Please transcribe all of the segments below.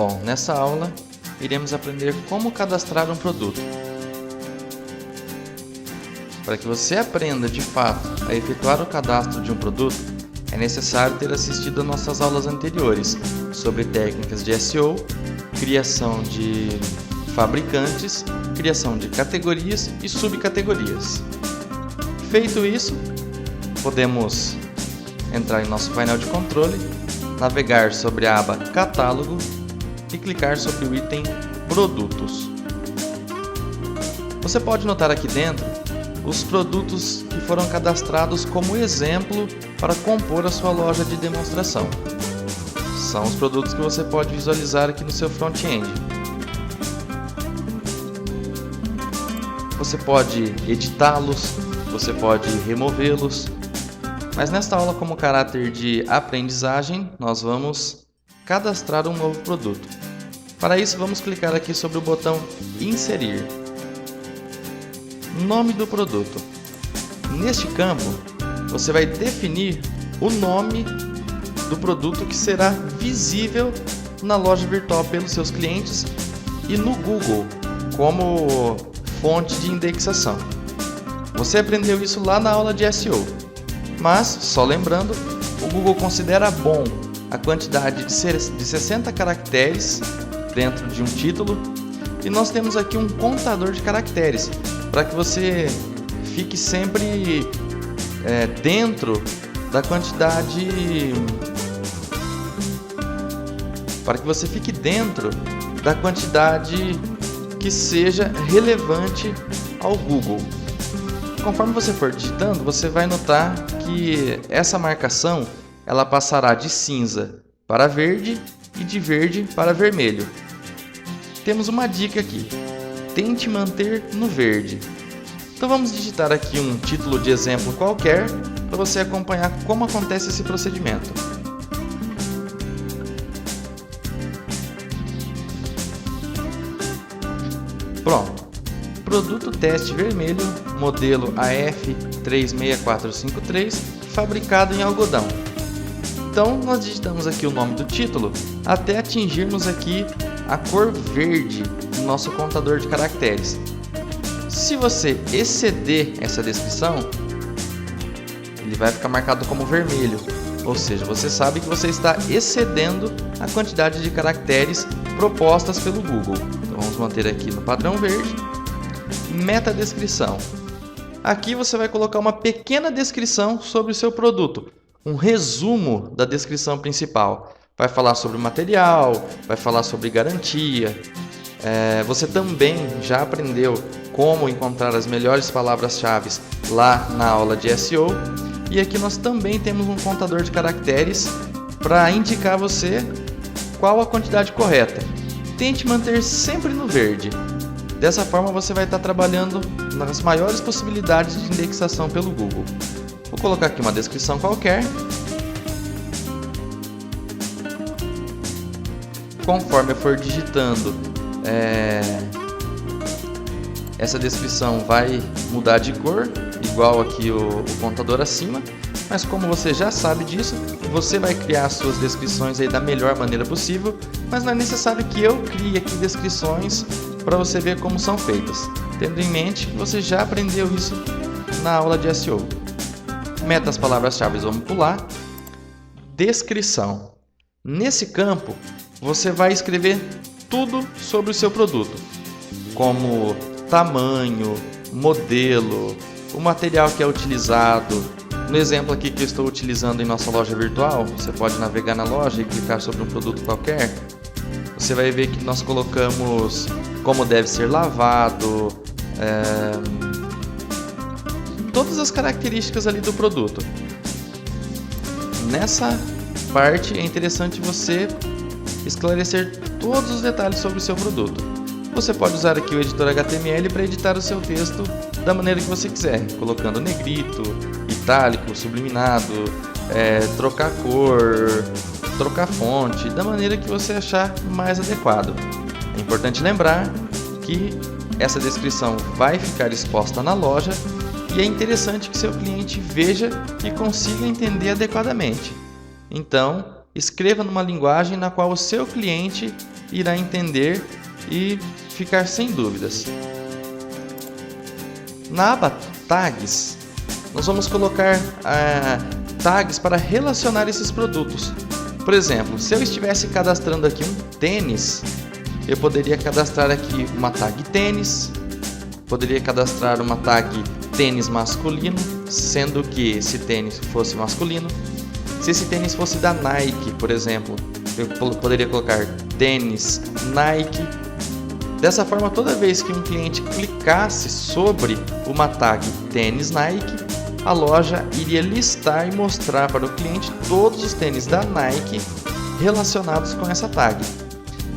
Bom, nessa aula iremos aprender como cadastrar um produto. Para que você aprenda de fato a efetuar o cadastro de um produto, é necessário ter assistido a nossas aulas anteriores sobre técnicas de SEO, criação de fabricantes, criação de categorias e subcategorias. Feito isso, podemos entrar em nosso painel de controle, navegar sobre a aba Catálogo e clicar sobre o item Produtos. Você pode notar aqui dentro os produtos que foram cadastrados como exemplo para compor a sua loja de demonstração. São os produtos que você pode visualizar aqui no seu front-end. Você pode editá-los, você pode removê-los, mas nesta aula, como caráter de aprendizagem, nós vamos cadastrar um novo produto. Para isso, vamos clicar aqui sobre o botão Inserir. Nome do produto. Neste campo, você vai definir o nome do produto que será visível na loja virtual pelos seus clientes e no Google como fonte de indexação. Você aprendeu isso lá na aula de SEO, mas, só lembrando, o Google considera bom a quantidade de 60 caracteres dentro de um título e nós temos aqui um contador de caracteres para que você fique sempre dentro da quantidade, que seja relevante ao Google. Conforme você for digitando, você vai notar que essa marcação ela passará de cinza para verde e de verde para vermelho. Temos uma dica aqui: tente manter no verde. Então vamos digitar aqui um título de exemplo qualquer para você acompanhar como acontece esse procedimento. Pronto. Produto teste vermelho, modelo AF36453, fabricado em algodão. Então nós digitamos aqui o nome do título até atingirmos aqui a cor verde no nosso contador de caracteres. Se você exceder essa descrição, ele vai ficar marcado como vermelho, ou seja, você sabe que você está excedendo a quantidade de caracteres propostas pelo Google. Então vamos manter aqui no padrão verde. Metadescrição. Aqui você vai colocar uma pequena descrição sobre o seu produto, um resumo da descrição principal. Vai falar sobre o material, vai falar sobre garantia. Você também já aprendeu como encontrar as melhores palavras-chave lá na aula de SEO. E aqui nós também temos um contador de caracteres para indicar a você qual a quantidade correta. Tente manter sempre no verde. Dessa forma você vai estar trabalhando nas maiores possibilidades de indexação pelo Google. Vou colocar aqui uma descrição qualquer. Conforme eu for digitando, essa descrição vai mudar de cor, igual aqui o contador acima. Mas como você já sabe disso, você vai criar suas descrições aí da melhor maneira possível, mas não é necessário que eu crie aqui descrições para você ver como são feitas, tendo em mente que você já aprendeu isso na aula de SEO. Metas palavras-chave, vamos pular. Descrição. Nesse campo, você vai escrever tudo sobre o seu produto, como tamanho, modelo, o material que é utilizado. No exemplo aqui que eu estou utilizando em nossa loja virtual, você pode navegar na loja e clicar sobre um produto qualquer. Você vai ver que nós colocamos como deve ser lavado, todas as características ali do produto. Nessa parte é interessante você esclarecer todos os detalhes sobre o seu produto. Você pode usar aqui o editor HTML para editar o seu texto da maneira que você quiser, colocando negrito, itálico, subliminado, trocar cor, trocar fonte, da maneira que você achar mais adequado. É importante lembrar que essa descrição vai ficar exposta na loja e é interessante que seu cliente veja e consiga entender adequadamente. Então, escreva numa linguagem na qual o seu cliente irá entender e ficar sem dúvidas. Na aba Tags, nós vamos colocar tags para relacionar esses produtos. Por exemplo, se eu estivesse cadastrando aqui um tênis, eu poderia cadastrar aqui uma tag tênis, poderia cadastrar uma tag tênis masculino, sendo que esse tênis fosse masculino. Se esse tênis fosse da Nike, por exemplo, eu poderia colocar tênis Nike. Dessa forma, toda vez que um cliente clicasse sobre uma tag tênis Nike, a loja iria listar e mostrar para o cliente todos os tênis da Nike relacionados com essa tag.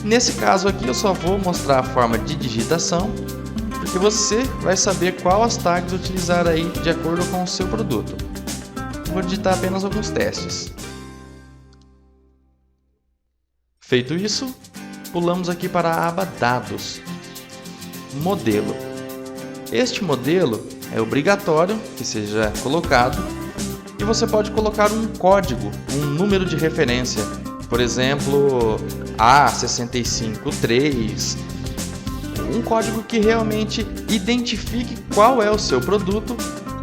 Nesse caso aqui eu só vou mostrar a forma de digitação, porque você vai saber qual as tags utilizar aí de acordo com o seu produto. Vou digitar apenas alguns testes. Feito isso, pulamos aqui para a aba Dados. Modelo. Este modelo é obrigatório que seja colocado e você pode colocar um código, um número de referência, por exemplo, A653, um código que realmente identifique qual é o seu produto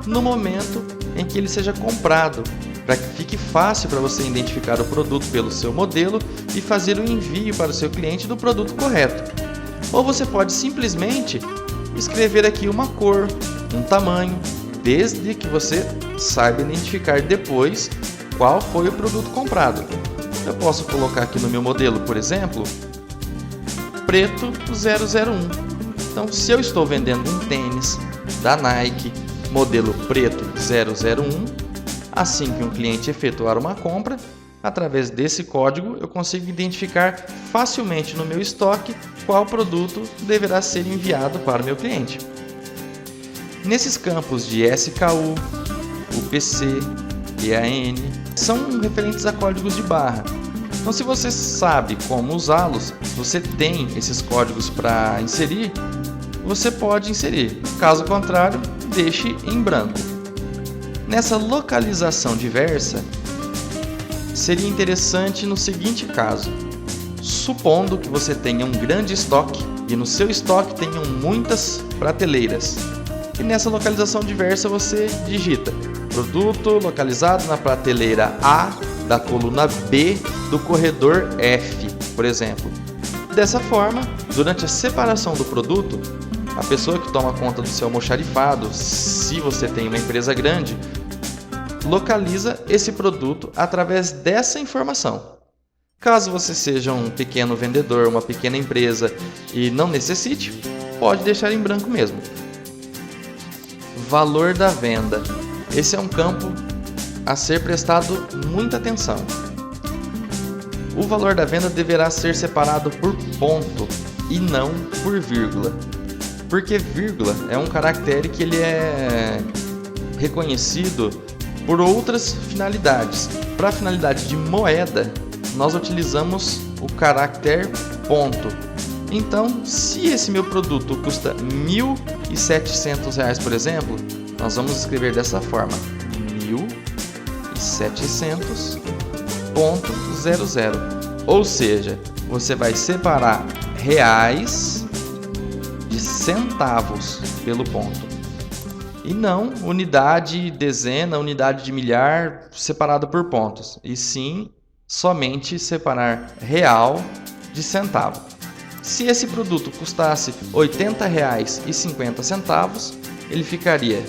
no momento em que ele seja comprado, para que fique fácil para você identificar o produto pelo seu modelo e fazer o envio para o seu cliente do produto correto. Ou você pode simplesmente escrever aqui uma cor, um tamanho, desde que você saiba identificar depois qual foi o produto comprado. Eu posso colocar aqui no meu modelo, por exemplo, preto 001. Então, se eu estou vendendo um tênis da Nike, modelo preto 001, assim que um cliente efetuar uma compra, através desse código eu consigo identificar facilmente no meu estoque qual produto deverá ser enviado para o meu cliente. Nesses campos de SKU, UPC, EAN, são referentes a códigos de barra. Então, se você sabe como usá-los, você tem esses códigos para inserir, você pode inserir. Caso contrário, deixe em branco. Nessa localização diversa, seria interessante no seguinte caso: supondo que você tenha um grande estoque e no seu estoque tenham muitas prateleiras. E nessa localização diversa você digita produto localizado na prateleira A da coluna B do corredor F, por exemplo. Dessa forma, durante a separação do produto, a pessoa que toma conta do seu almoxarifado, se você tem uma empresa grande, localiza esse produto através dessa informação. Caso você seja um pequeno vendedor, uma pequena empresa e não necessite, pode deixar em branco mesmo. Valor da venda. Esse é um campo a ser prestado muita atenção. O valor da venda deverá ser separado por ponto e não por vírgula. Porque vírgula é um caractere que ele é reconhecido por outras finalidades. Para a finalidade de moeda, nós utilizamos o caractere ponto. Então, se esse meu produto custa R$ 1.700, por exemplo, nós vamos escrever dessa forma: 1.700.00. Ou seja, você vai separar reais de centavos pelo ponto. E não unidade, dezena, unidade de milhar separado por pontos. E sim, somente separar real de centavo. Se esse produto custasse R$ 80,50, ele ficaria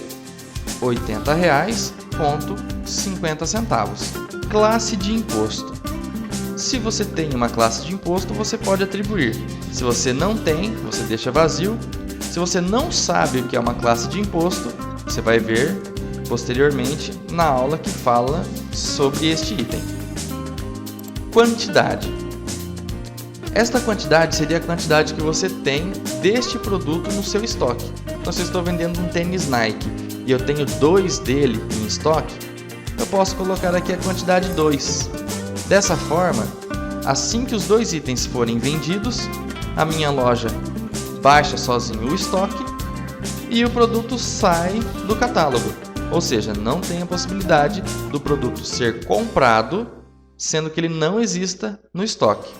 R$ 80,50. Classe de imposto. Se você tem uma classe de imposto, você pode atribuir. Se você não tem, você deixa vazio. Se você não sabe o que é uma classe de imposto, você vai ver posteriormente na aula que fala sobre este item. Quantidade. Esta quantidade seria a quantidade que você tem deste produto no seu estoque. Então, se eu estou vendendo um tênis Nike e eu tenho 2 dele em estoque, eu posso colocar aqui a quantidade 2. Dessa forma, assim que os 2 itens forem vendidos, a minha loja baixa sozinho o estoque e o produto sai do catálogo. Ou seja, não tem a possibilidade do produto ser comprado, sendo que ele não exista no estoque.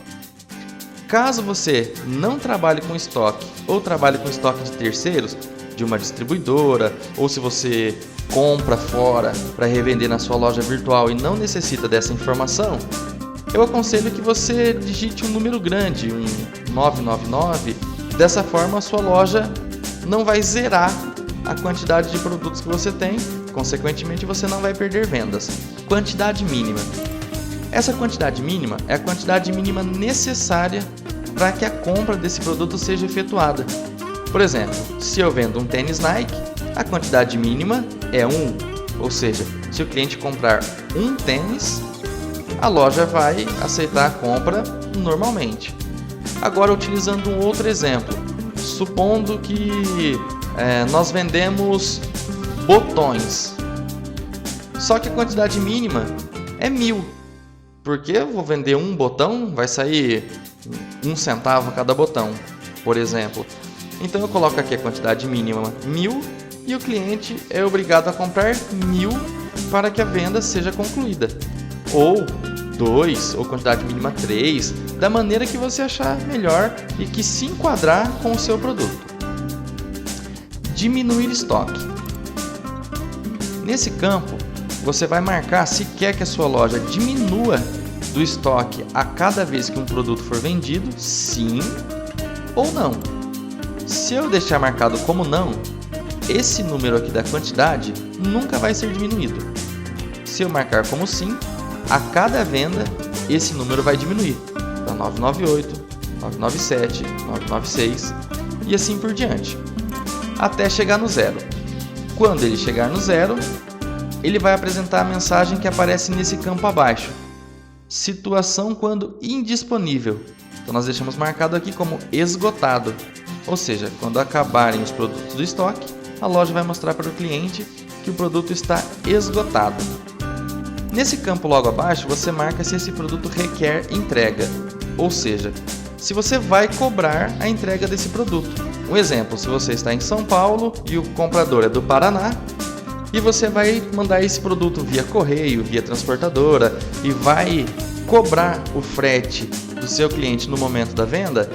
Caso você não trabalhe com estoque ou trabalhe com estoque de terceiros, de uma distribuidora, ou se você compra fora para revender na sua loja virtual e não necessita dessa informação, eu aconselho que você digite um número grande, um 999. Dessa forma, a sua loja não vai zerar a quantidade de produtos que você tem, consequentemente você não vai perder vendas. Quantidade mínima. Essa quantidade mínima é a quantidade mínima necessária para que a compra desse produto seja efetuada. Por exemplo, se eu vendo um tênis Nike, a quantidade mínima é 1, ou seja, se o cliente comprar um tênis, a loja vai aceitar a compra normalmente. Agora, utilizando um outro exemplo, supondo que nós vendemos botões, só que a quantidade mínima é 1000, porque eu vou vender um botão, vai sair 1 centavo cada botão, por exemplo. Então eu coloco aqui a quantidade mínima 1000 e o cliente é obrigado a comprar 1000 para que a venda seja concluída. Ou 2, ou quantidade mínima 3, da maneira que você achar melhor e que se enquadrar com o seu produto. Diminuir estoque. Nesse campo, você vai marcar se quer que a sua loja diminua do estoque a cada vez que um produto for vendido, sim ou não. Se eu deixar marcado como não, esse número aqui da quantidade nunca vai ser diminuído. Se eu marcar como sim, a cada venda esse número vai diminuir para 998, 997, 996 e assim por diante, até chegar no zero. Quando ele chegar no zero, ele vai apresentar a mensagem que aparece nesse campo abaixo. Situação quando indisponível. Então nós deixamos marcado aqui como esgotado. Ou seja, quando acabarem os produtos do estoque, a loja vai mostrar para o cliente que o produto está esgotado. Nesse campo logo abaixo, você marca se esse produto requer entrega. Ou seja, se você vai cobrar a entrega desse produto. Um exemplo, se você está em São Paulo e o comprador é do Paraná, e você vai mandar esse produto via correio, via transportadora e vai cobrar o frete do seu cliente no momento da venda,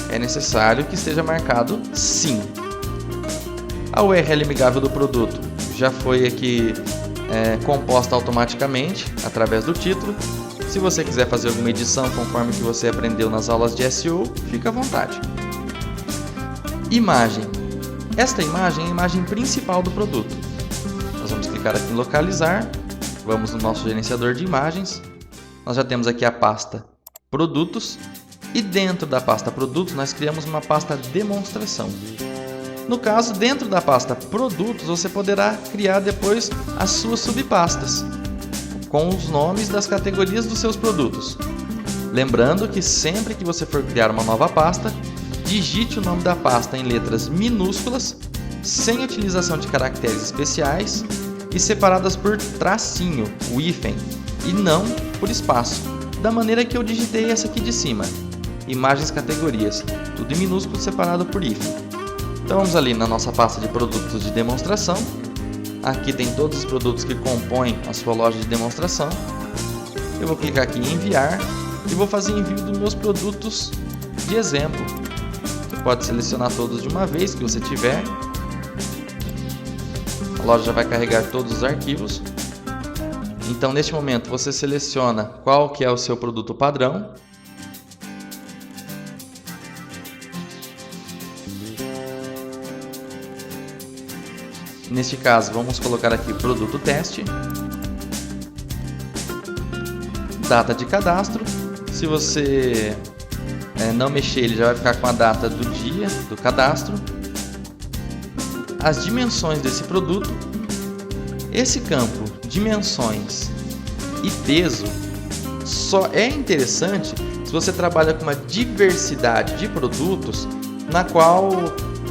é necessário que esteja marcado sim. A URL amigável do produto já foi aqui composta automaticamente através do título. Se você quiser fazer alguma edição conforme que você aprendeu nas aulas de SEO, fica à vontade. Imagem. Esta imagem é a imagem principal do produto. Nós vamos clicar aqui em localizar, vamos no nosso gerenciador de imagens, nós já temos aqui a pasta produtos e dentro da pasta produtos nós criamos uma pasta demonstração. No caso, dentro da pasta produtos você poderá criar depois as suas subpastas com os nomes das categorias dos seus produtos. Lembrando que sempre que você for criar uma nova pasta, digite o nome da pasta em letras minúsculas, sem utilização de caracteres especiais e separadas por tracinho, o hífen, e não por espaço, da maneira que eu digitei essa aqui de cima. Imagens categorias, tudo em minúsculo separado por hífen. Então vamos ali na nossa pasta de produtos de demonstração. Aqui tem todos os produtos que compõem a sua loja de demonstração. Eu vou clicar aqui em enviar e vou fazer envio dos meus produtos de exemplo. Você pode selecionar todos de uma vez que você tiver. A loja já vai carregar todos os arquivos. Então neste momento você seleciona qual que é o seu produto padrão. Neste caso vamos colocar aqui produto teste. Data de cadastro. Se você não mexer, ele já vai ficar com a data do dia do cadastro. As dimensões desse produto. Esse campo, dimensões e peso, só é interessante se você trabalha com uma diversidade de produtos na qual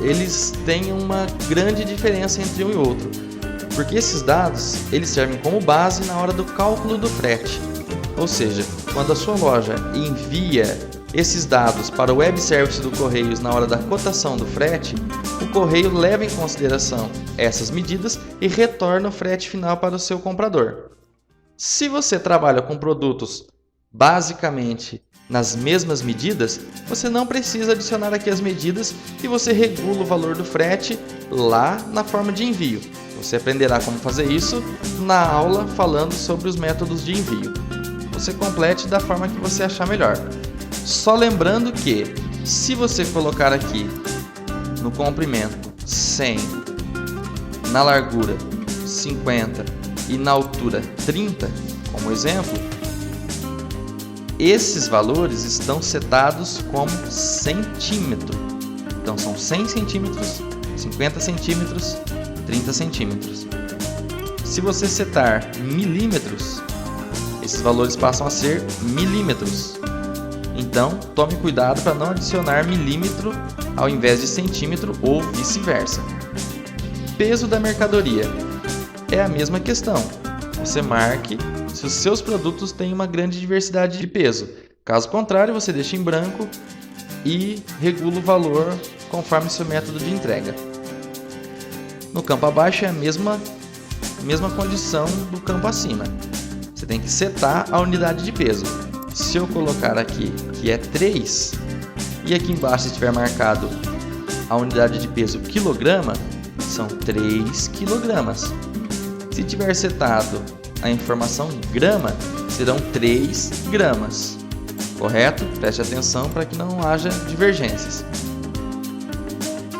eles têm uma grande diferença entre um e outro. Porque esses dados eles servem como base na hora do cálculo do frete. Ou seja, quando a sua loja envia esses dados para o web service do Correios na hora da cotação do frete, o Correio leva em consideração essas medidas e retorna o frete final para o seu comprador. Se você trabalha com produtos basicamente nas mesmas medidas, você não precisa adicionar aqui as medidas e você regula o valor do frete lá na forma de envio. Você aprenderá como fazer isso na aula falando sobre os métodos de envio. Você complete da forma que você achar melhor. Só lembrando que, se você colocar aqui no comprimento 100, na largura 50 e na altura 30, como exemplo, esses valores estão setados como centímetro. Então são 100 centímetros, 50 centímetros, 30 centímetros. Se você setar milímetros, esses valores passam a ser milímetros. Então tome cuidado para não adicionar milímetro ao invés de centímetro ou vice-versa. Peso da mercadoria é a mesma questão. Você marque se os seus produtos têm uma grande diversidade de peso. Caso contrário, você deixa em branco e regula o valor conforme seu método de entrega. No campo abaixo é a mesma condição do campo acima. Você tem que setar a unidade de peso. Se eu colocar aqui que é 3 e aqui embaixo estiver marcado a unidade de peso quilograma, são 3 quilogramas. Se tiver setado a informação grama, serão 3 gramas. Correto? Preste atenção para que não haja divergências.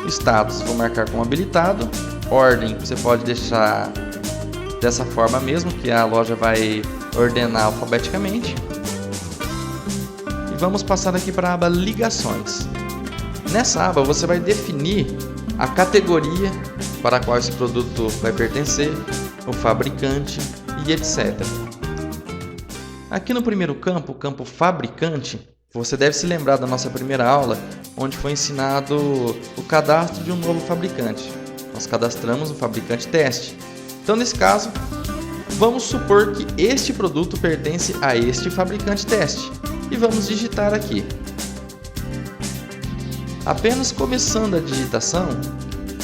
Status, vou marcar como habilitado. Ordem, você pode deixar dessa forma mesmo, que a loja vai ordenar alfabeticamente. E vamos passar aqui para a aba ligações. Nessa aba você vai definir a categoria para a qual esse produto vai pertencer, o fabricante e etc. Aqui no primeiro campo, o campo fabricante, você deve se lembrar da nossa primeira aula, onde foi ensinado o cadastro de um novo fabricante. Nós cadastramos um fabricante teste. Então, nesse caso, vamos supor que este produto pertence a este fabricante teste e vamos digitar aqui. Apenas começando a digitação,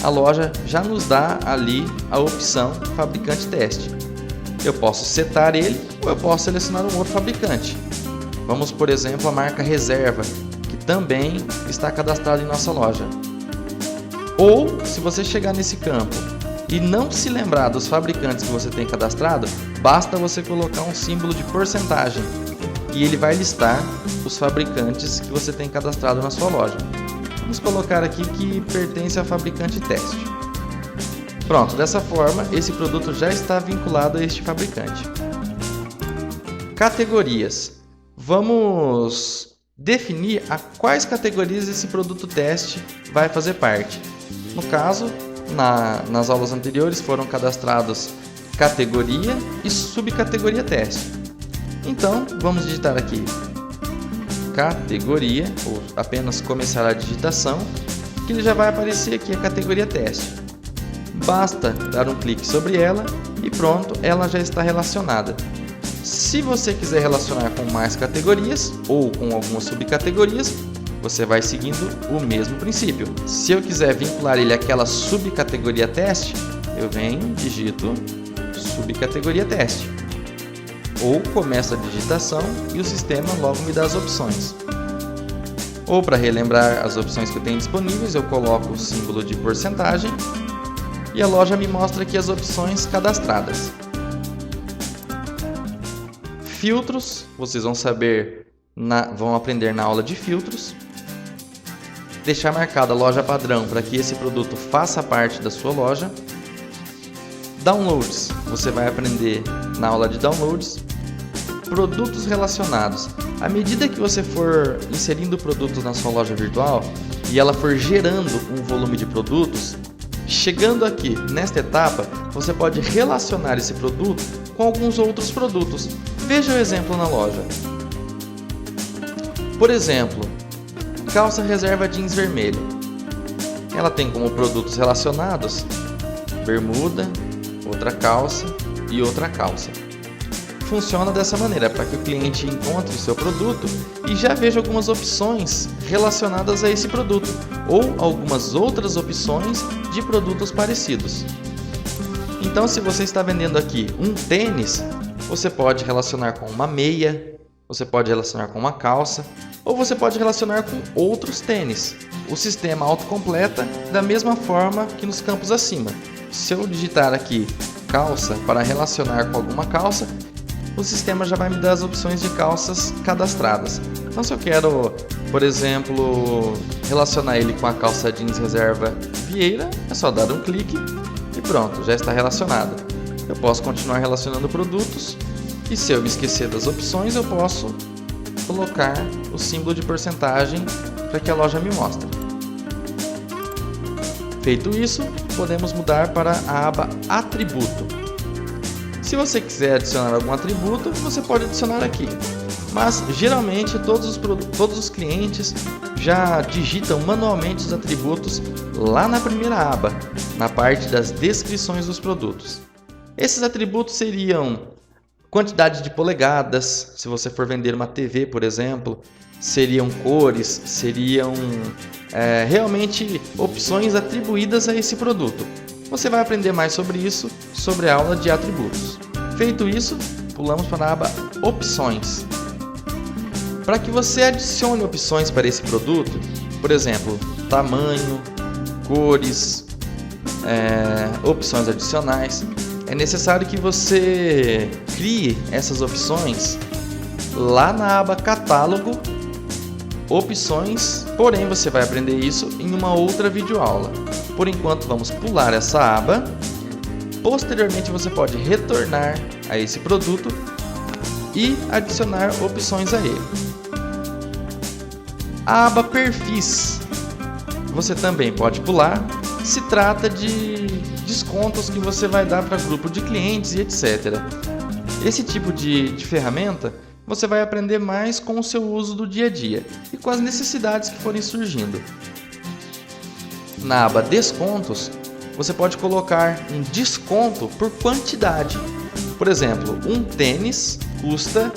a loja já nos dá ali a opção fabricante teste. Eu posso setar ele ou eu posso selecionar um outro fabricante. Vamos, por exemplo, a marca Reserva, que também está cadastrada em nossa loja. Ou, se você chegar nesse campo e não se lembrar dos fabricantes que você tem cadastrado, basta você colocar um símbolo de porcentagem e ele vai listar os fabricantes que você tem cadastrado na sua loja. Vamos colocar aqui que pertence ao fabricante teste. Pronto, dessa forma esse produto já está vinculado a este fabricante. Categorias. Vamos definir a quais categorias esse produto teste vai fazer parte. No caso, nas aulas anteriores foram cadastrados categoria e subcategoria teste. Então, vamos digitar aqui categoria, ou apenas começar a digitação, que ele já vai aparecer aqui a categoria teste. Basta dar um clique sobre ela e pronto, ela já está relacionada. Se você quiser relacionar com mais categorias ou com algumas subcategorias, você vai seguindo o mesmo princípio. Se eu quiser vincular ele àquela subcategoria teste, eu venho, digito subcategoria teste. Ou começo a digitação e o sistema logo me dá as opções. Ou para relembrar as opções que eu tenho disponíveis, eu coloco o símbolo de porcentagem e a loja me mostra aqui as opções cadastradas. Filtros, vocês vão saber, vão aprender na aula de filtros. Deixar marcada a loja padrão para que esse produto faça parte da sua loja. Downloads, você vai aprender na aula de downloads. Produtos relacionados. À medida que você for inserindo produtos na sua loja virtual e ela for gerando um volume de produtos, chegando aqui nesta etapa, você pode relacionar esse produto com alguns outros produtos. Veja o exemplo na loja. Por exemplo, calça reserva jeans vermelho. Ela tem como produtos relacionados bermuda, outra calça e outra calça. Funciona dessa maneira, para que o cliente encontre o seu produto e já veja algumas opções relacionadas a esse produto ou algumas outras opções de produtos parecidos. Então, se você está vendendo aqui um tênis, você pode relacionar com uma meia, você pode relacionar com uma calça, ou você pode relacionar com outros tênis. O sistema autocompleta da mesma forma que nos campos acima. Se eu digitar aqui calça para relacionar com alguma calça, o sistema já vai me dar as opções de calças cadastradas. Então, se eu quero, por exemplo, relacionar ele com a calça jeans reserva Vieira, é só dar um clique e pronto, já está relacionado. Eu posso continuar relacionando produtos e, se eu me esquecer das opções, eu posso colocar o símbolo de porcentagem para que a loja me mostre. Feito isso, podemos mudar para a aba Atributo. Se você quiser adicionar algum atributo, você pode adicionar aqui. Mas geralmente todos os clientes já digitam manualmente os atributos lá na primeira aba, na parte das descrições dos produtos. Esses atributos seriam quantidade de polegadas, se você for vender uma TV, por exemplo, seriam cores, seriam realmente opções atribuídas a esse produto. Você vai aprender mais sobre isso sobre a aula de atributos. Feito isso, pulamos para a aba Opções. Para que você adicione opções para esse produto, por exemplo, tamanho, cores, opções adicionais, é necessário que você crie essas opções lá na aba Catálogo, Opções, porém você vai aprender isso em uma outra videoaula. Por enquanto vamos pular essa aba. Posteriormente você pode retornar a esse produto e adicionar opções a ele. A aba Perfis você também pode pular. Se trata de descontos que você vai dar para grupo de clientes e etc. Esse tipo de ferramenta você vai aprender mais com o seu uso do dia a dia e com as necessidades que forem surgindo. Na aba Descontos, você pode colocar um desconto por quantidade. Por exemplo, um tênis custa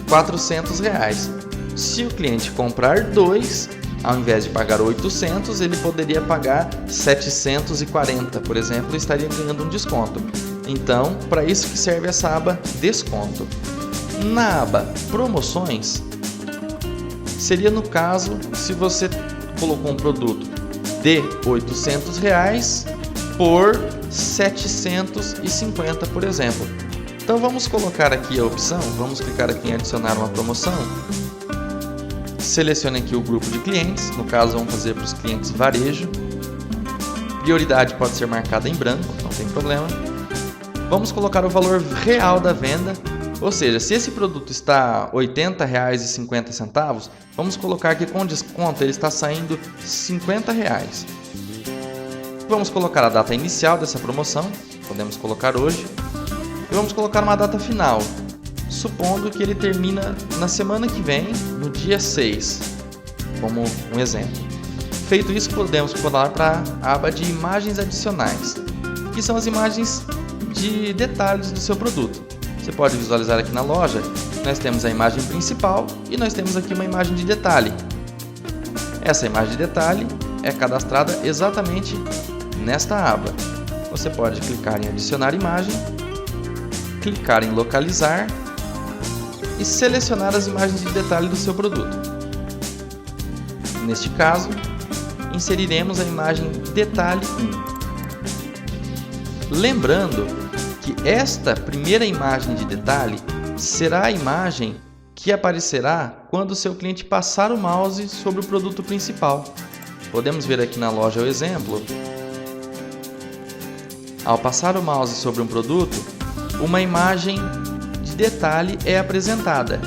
R$400. Se o cliente comprar 2, ao invés de pagar 800, ele poderia pagar 740, por exemplo, e estaria ganhando um desconto. Então, para isso que serve essa aba Desconto. Na aba Promoções, seria no caso se você colocou um produto de R$800 por 750, por exemplo. Então vamos colocar aqui a opção, vamos clicar aqui em adicionar uma promoção. Selecione aqui o grupo de clientes, no caso vamos fazer para os clientes varejo. Prioridade pode ser marcada em branco, não tem problema. Vamos colocar o valor real da venda, ou seja, se esse produto está R$ 80,50, vamos colocar que com desconto ele está saindo R$ 50. Vamos colocar a data inicial dessa promoção, podemos colocar hoje, e vamos colocar uma data final, supondo que ele termina na semana que vem, no dia 6, como um exemplo. Feito isso, podemos pular para a aba de imagens adicionais, que são as imagens de detalhes do seu produto. Você pode visualizar aqui na loja, nós temos a imagem principal e nós temos aqui uma imagem de detalhe. Essa imagem de detalhe é cadastrada exatamente nesta aba. Você pode clicar em adicionar imagem, clicar em localizar e selecionar as imagens de detalhe do seu produto. Neste caso, inseriremos a imagem detalhe 1. Lembrando que esta primeira imagem de detalhe será a imagem que aparecerá quando o seu cliente passar o mouse sobre o produto principal. Podemos ver aqui na loja o exemplo. Ao passar o mouse sobre um produto, uma imagem de detalhe é apresentada.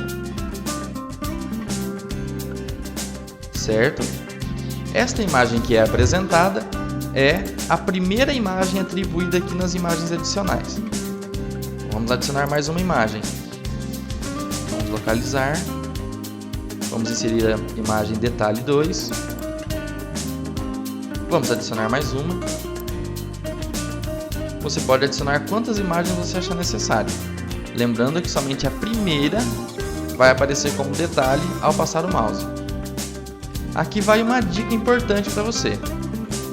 Certo? Esta imagem que é apresentada é a primeira imagem atribuída aqui nas imagens adicionais. Vamos adicionar mais uma imagem. Vamos localizar. Vamos inserir a imagem detalhe 2. Vamos adicionar mais uma. Você pode adicionar quantas imagens você achar necessário. Lembrando que somente a primeira vai aparecer como detalhe ao passar o mouse. Aqui vai uma dica importante para você.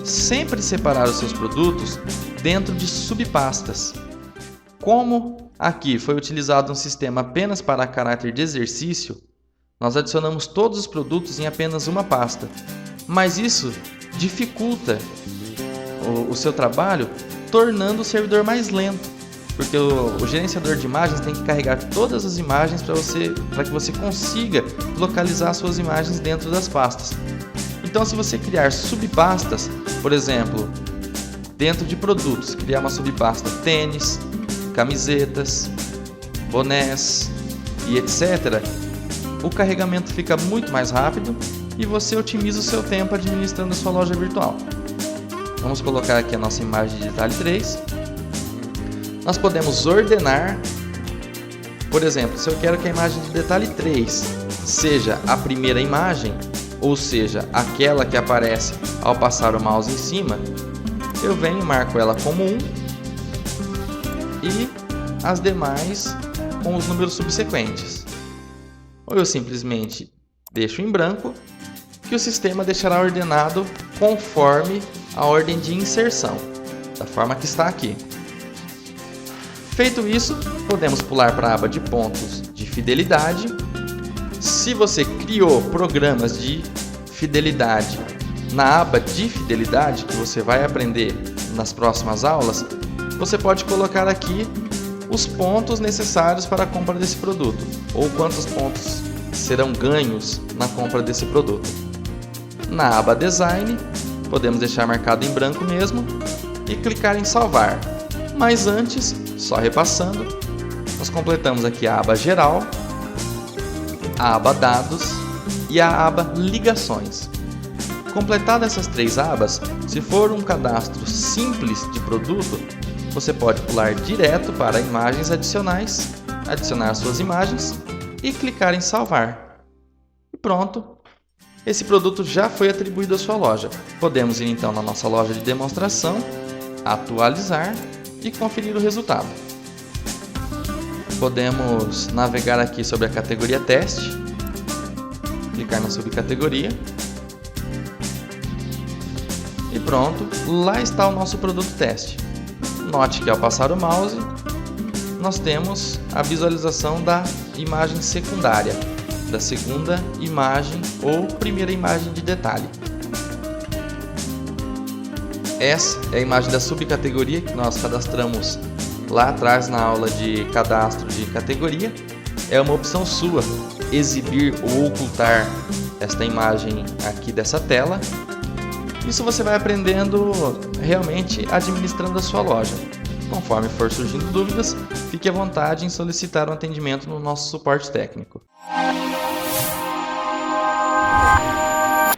Sempre separar os seus produtos dentro de subpastas. Como aqui foi utilizado um sistema apenas para caráter de exercício, nós adicionamos todos os produtos em apenas uma pasta. Mas isso dificulta o seu trabalho, tornando o servidor mais lento, porque o gerenciador de imagens tem que carregar todas as imagens para que você consiga localizar suas imagens dentro das pastas. Então, se você criar subpastas, por exemplo, dentro de produtos, criar uma subpasta tênis, camisetas, bonés e etc., o carregamento fica muito mais rápido e você otimiza o seu tempo administrando a sua loja virtual. Vamos colocar aqui a nossa imagem de detalhe 3. Nós podemos ordenar, por exemplo, se eu quero que a imagem de detalhe 3 seja a primeira imagem, ou seja, aquela que aparece ao passar o mouse em cima, eu venho e marco ela como 1 e as demais com os números subsequentes. Ou eu simplesmente deixo em branco, que o sistema deixará ordenado conforme a ordem de inserção, da forma que está aqui. Feito isso, podemos pular para a aba de pontos de fidelidade. Se você criou programas de fidelidade na aba de fidelidade, que você vai aprender nas próximas aulas, você pode colocar aqui os pontos necessários para a compra desse produto, ou quantos pontos serão ganhos na compra desse produto. Na aba Design, podemos deixar marcado em branco mesmo e clicar em salvar. Mas antes, só repassando, nós completamos aqui a aba Geral, a aba Dados e a aba Ligações. Completadas essas três abas, se for um cadastro simples de produto, você pode pular direto para imagens adicionais, adicionar suas imagens e clicar em salvar. E pronto, esse produto já foi atribuído à sua loja. Podemos ir então na nossa loja de demonstração, atualizar e conferir o resultado. Podemos navegar aqui sobre a categoria teste, clicar na subcategoria e pronto, lá está o nosso produto teste. Note que ao passar o mouse, nós temos a visualização da imagem secundária, da segunda imagem ou primeira imagem de detalhe. Essa é a imagem da subcategoria que nós cadastramos lá atrás na aula de cadastro de categoria. É uma opção sua exibir ou ocultar esta imagem aqui dessa tela. Isso você vai aprendendo realmente administrando a sua loja. Conforme for surgindo dúvidas, fique à vontade em solicitar um atendimento no nosso suporte técnico.